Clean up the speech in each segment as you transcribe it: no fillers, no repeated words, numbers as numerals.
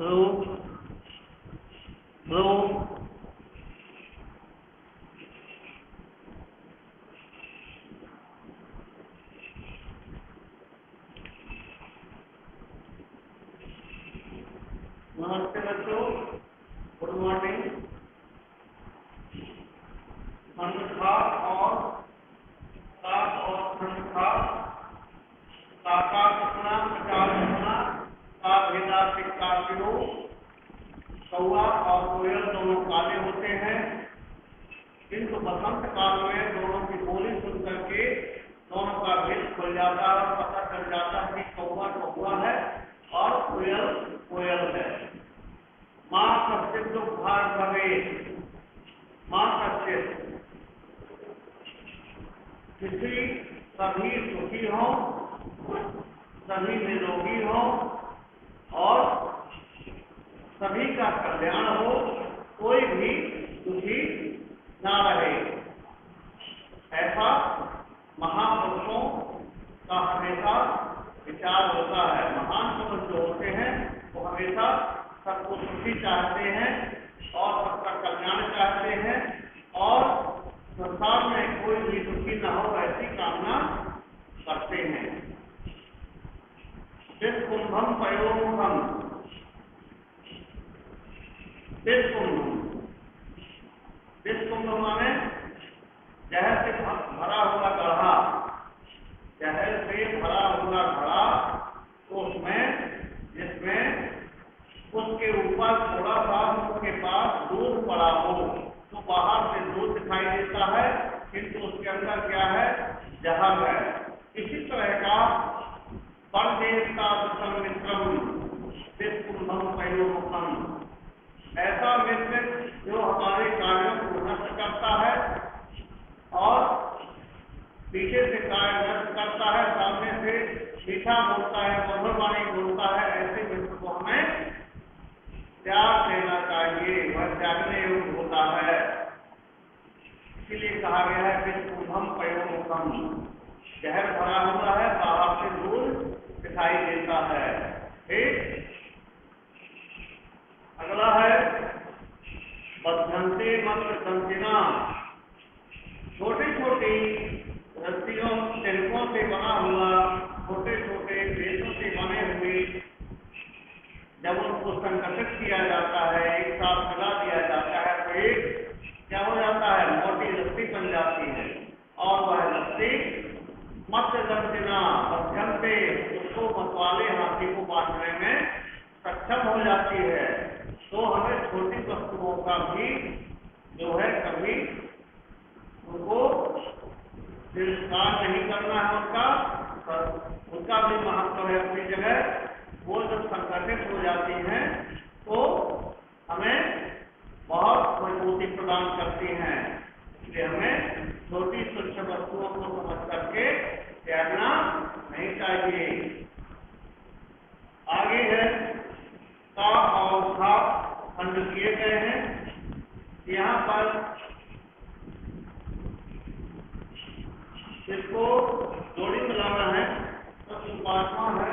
Hello hello. नमस्ते बच्चों, good morning. खंड खा और खंड खा का कितना 50 गुना का भेदा सिक्का किलो। कौआ और कोयल दोनों काले होते हैं, किंतु बसंत काल में दोनों की बोली सुन करके दोनों का भेद खुल जाता है और पता चल जाता है कि कौआ कौआ है और कोयल कोयल है। माँ कश्चित दुग्धार भवे, माँ कश्चित किसी सभी सुखी हो, सभी निरोगी हो और सभी का कल्याण हो, कोई भी दुखी ना रहे, ऐसा महापुरुषों का हमेशा विचार होता है। महान पुरुष जो होते हैं वो हमेशा सबको सुखी चाहते हैं और सबका कल्याण चाहते हैं और संसार में कोई भी दुखी न हो ऐसी कामना करते हैं। कुंभम पयोमुखम, कुंभ माने जहर से भरा हुआ गढ़ा, जहर से भरा हुआ घड़ा, उसमें जिसमें उसके ऊपर थोड़ा सा उसके पास दूध पड़ा हो तो बाहर से दूध दिखाई देता है, किंतु उसके अंदर क्या है, जहर है। इसी तरह का परदेवता मित्रम कुंभम पयोमुखम, ऐसा मित्र जो हमारे कार्यों को नष्ट करता है और पीछे से कार्य नष्ट करता है, सामने से मीठा बोलता है, मधुर वाणी बोलता है, ऐसे मित्र को हमें त्याग देना चाहिए, वह त्यागने योग्य होता है। इसीलिए कहा गया है कि कुंभम पयोमुखम, जहर भरा हुआ है, बाहर से दूध दिखाई देता है। ठीक, अगला है बद्धंते मंत्र दंतिना, छोटी छोटी रस्सियों तिलकों से बना हुआ, छोटे छोटे रेशों से बने हुए जब उनको संगठित किया जाता है, एक साथ मिला दिया जाता है तो एक क्या हो जाता है, मोटी रस्सी बन जाती है और वह रस्सी मत्स्य दंतिना मध्यम पे उसको मतवाले हाथी को बांधने में सक्षम हो जाती है। तो हमें छोटी वस्तुओं का भी जो है कभी उनको तिरस्कार नहीं करना है, उनका भी महत्व है अपनी जगह। वो जब संगठित हो जाती हैं तो हमें बहुत मजबूती प्रदान करती हैं, इसलिए हमें छोटी सूक्ष्म वस्तुओं को समझ करके त्यागना नहीं चाहिए। आगे है का और खा खंड किए गए हैं। यहाँ पर इसको जोड़ी मिलाना है तो उपासना है,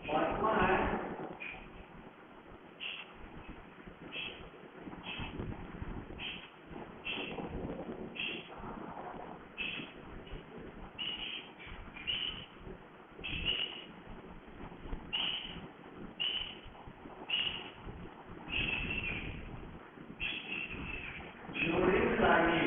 उपासना है जोड़ी मिलाएंगे।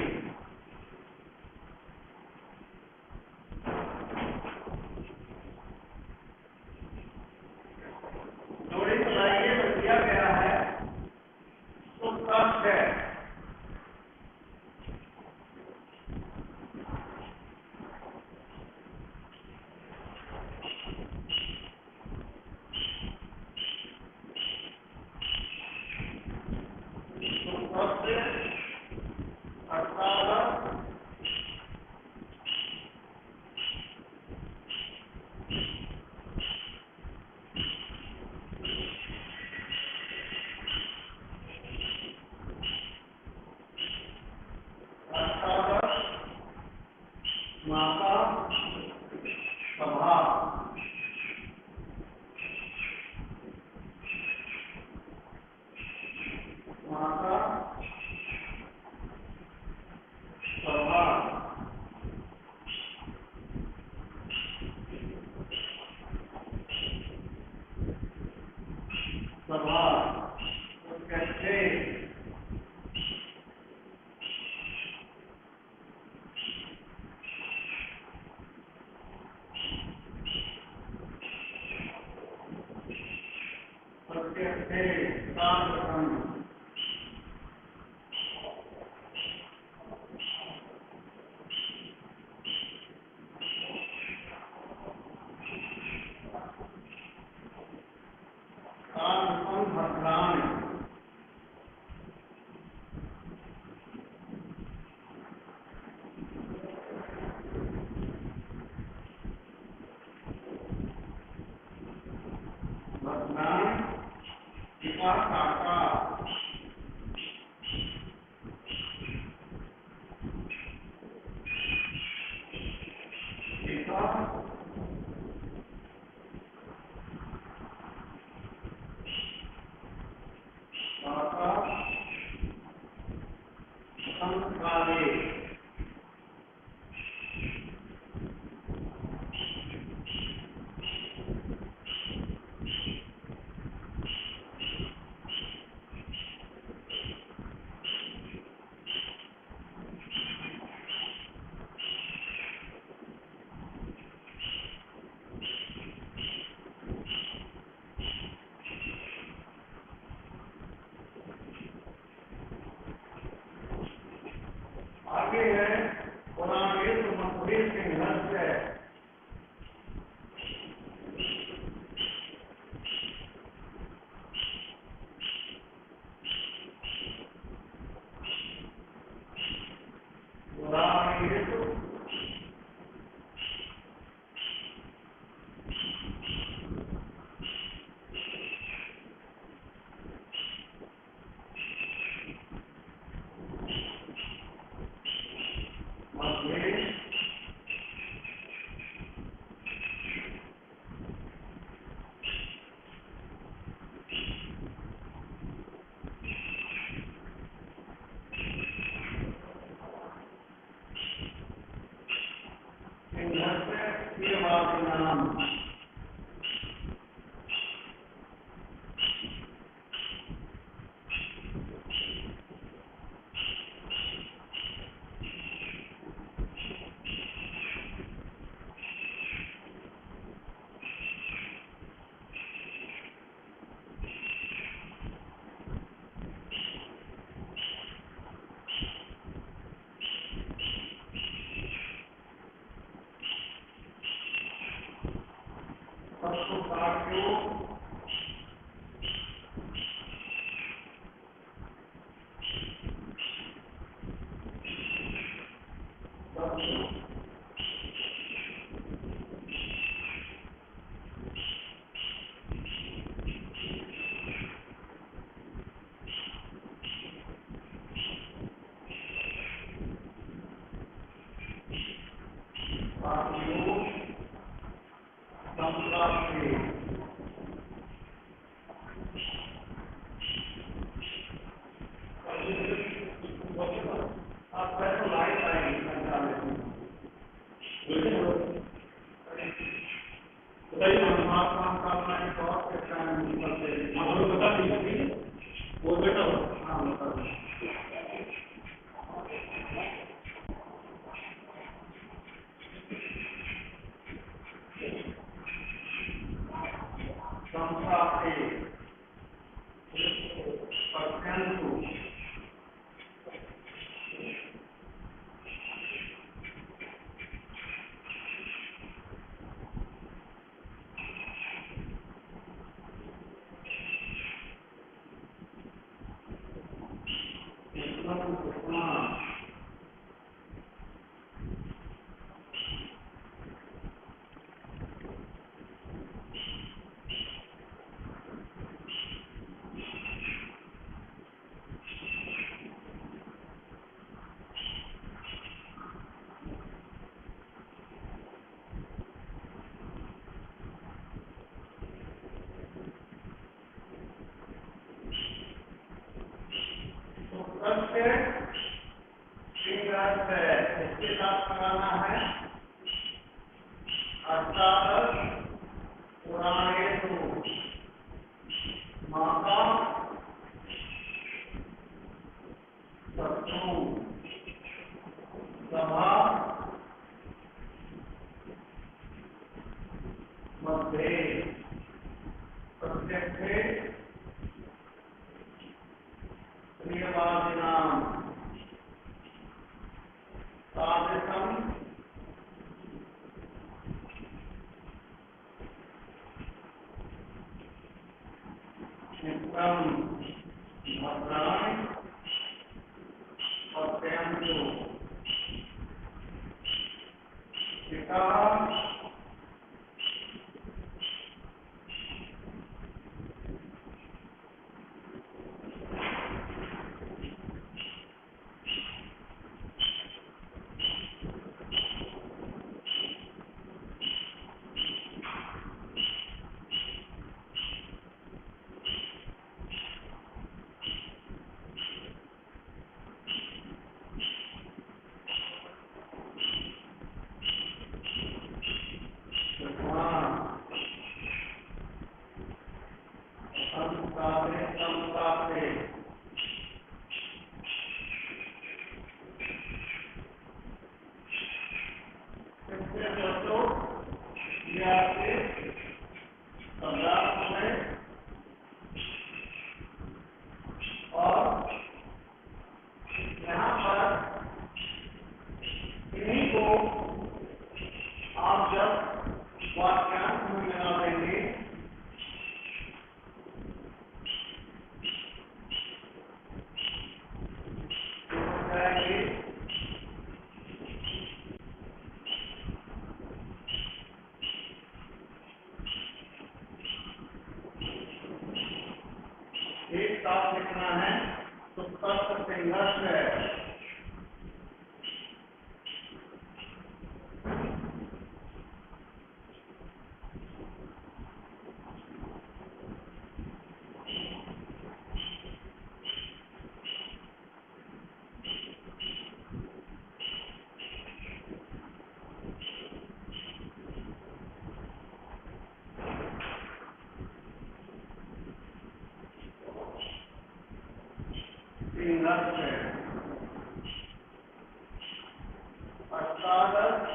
प्रत्यक्षे साधकम् साधकम् भद्राणि आगे है पुराणे मथुरे सिंहस्य पुराणेषु मध्ये सिंहस्य प्रियवादिनाम् तत्वकार्यो कार्यो संप्राप्ते आप पहले लाइट आएगी परमात्मा का मैं बहुत अच्छा है बता दीजिए वो बेटा हाँ बता संप्राप्ते पश्यन्तु प्रत्यय श्रीग्रस्त है इसके साथ लगाना है अर्थात पुराणेषु माता सत्सु सभा मध्ये प्रत्यक्षे नित्यं भद्राणि पश्यन्तु पिता एक साथ लिखना है तो तर्क संघर्ष है। संघर्ष है अष्टादश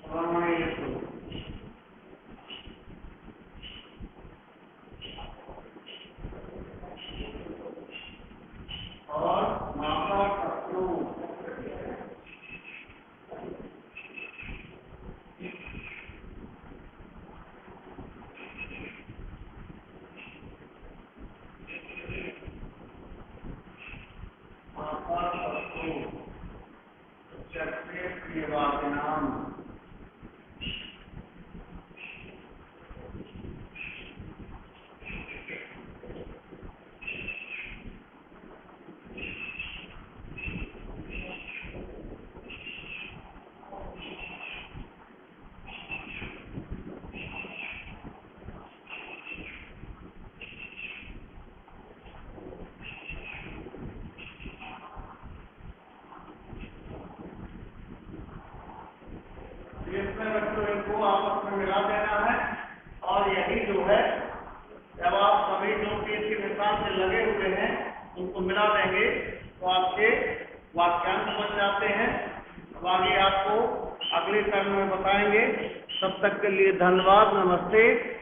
प्राणेषु और माता शत्रु नाम इनको आपस में मिला देना है। और यही जो है जब आप सभी जो तीर के निशान से लगे हुए हैं उनको मिला देंगे तो आपके वाक्यांश बन जाते हैं। अब आगे आपको अगले टर्म में बताएंगे। तब तक के लिए धन्यवाद, नमस्ते।